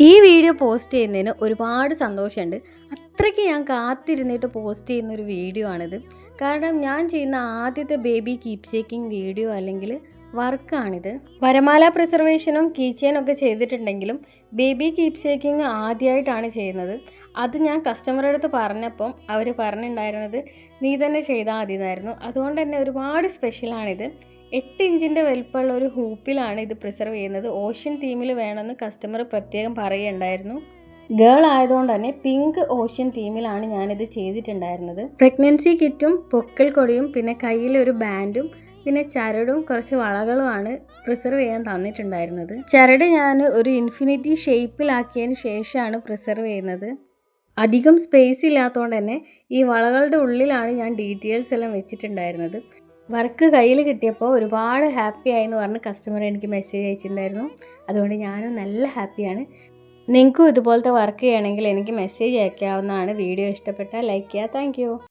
ഈ video post ചെയ്യുന്നതിന് ഒരുപാട് സന്തോഷമുണ്ട്. അത്രയ്ക്ക് ഞാൻ കാത്തിരുന്നിട്ട് പോസ്റ്റ് ചെയ്യുന്നൊരു വീഡിയോ ആണിത്. കാരണം ഞാൻ ചെയ്യുന്ന ആദ്യത്തെ ബേബി കീപ്സേക്കിംഗ് വീഡിയോ അല്ലെങ്കിൽ വർക്കാണിത്. വരമാല പ്രിസർവേഷനും കീച്ചെയിനൊക്കെ ചെയ്തിട്ടുണ്ടെങ്കിലും ബേബി കീപ്സേക്കിംഗ് ആദ്യമായിട്ടാണ് ചെയ്യുന്നത്. അത് ഞാൻ കസ്റ്റമറുടെ അടുത്ത് പറഞ്ഞപ്പം അവർ പറഞ്ഞിട്ടുണ്ടായിരുന്നത് നീ തന്നെ ചെയ്താൽ മതി എന്നായിരുന്നു. അതുകൊണ്ട് തന്നെ ഒരുപാട് സ്പെഷ്യലാണിത്. 8 ഇഞ്ചിൻ്റെ വലിപ്പമുള്ള ഒരു ഹൂപ്പിലാണ് ഇത് പ്രിസർവ് ചെയ്യുന്നത്. ഓഷ്യൻ തീമിൽ വേണമെന്ന് കസ്റ്റമർ പ്രത്യേകം പറയുണ്ടായിരുന്നു. ഗേൾ ആയതുകൊണ്ട് തന്നെ പിങ്ക് ഓഷ്യൻ തീമിലാണ് ഞാനിത് ചെയ്തിട്ടുണ്ടായിരുന്നത്. പ്രഗ്നൻസി കിറ്റും പൊക്കൽ കൊടിയും പിന്നെ കയ്യിൽ ഒരു ബാൻഡും പിന്നെ ചരടും കുറച്ച് വളകളുമാണ് പ്രിസർവ് ചെയ്യാൻ തന്നിട്ടുണ്ടായിരുന്നത്. ചരട് ഞാൻ ഒരു ഇൻഫിനിറ്റി ഷേപ്പിലാക്കിയതിന് ശേഷമാണ് പ്രിസർവ് ചെയ്യുന്നത്. അധികം സ്പേസ് ഇല്ലാത്തതുകൊണ്ട് തന്നെ ഈ വളകളുടെ ഉള്ളിലാണ് ഞാൻ ഡീറ്റെയിൽസ് എല്ലാം വെച്ചിട്ടുണ്ടായിരുന്നത്. വർക്ക് കയ്യിൽ കിട്ടിയപ്പോൾ ഒരുപാട് ഹാപ്പി ആയെന്ന് പറഞ്ഞ് കസ്റ്റമർ എനിക്ക് മെസ്സേജ് അയച്ചിട്ടുണ്ടായിരുന്നു. അതുകൊണ്ട് ഞാനും നല്ല ഹാപ്പിയാണ്. നിങ്ങൾക്കും ഇതുപോലത്തെ വർക്ക് ചെയ്യണമെങ്കിൽ എനിക്ക് മെസ്സേജ് അയക്കാവുന്നതാണ്. വീഡിയോ ഇഷ്ടപ്പെട്ടാൽ ലൈക്ക് ചെയ്യുക. താങ്ക്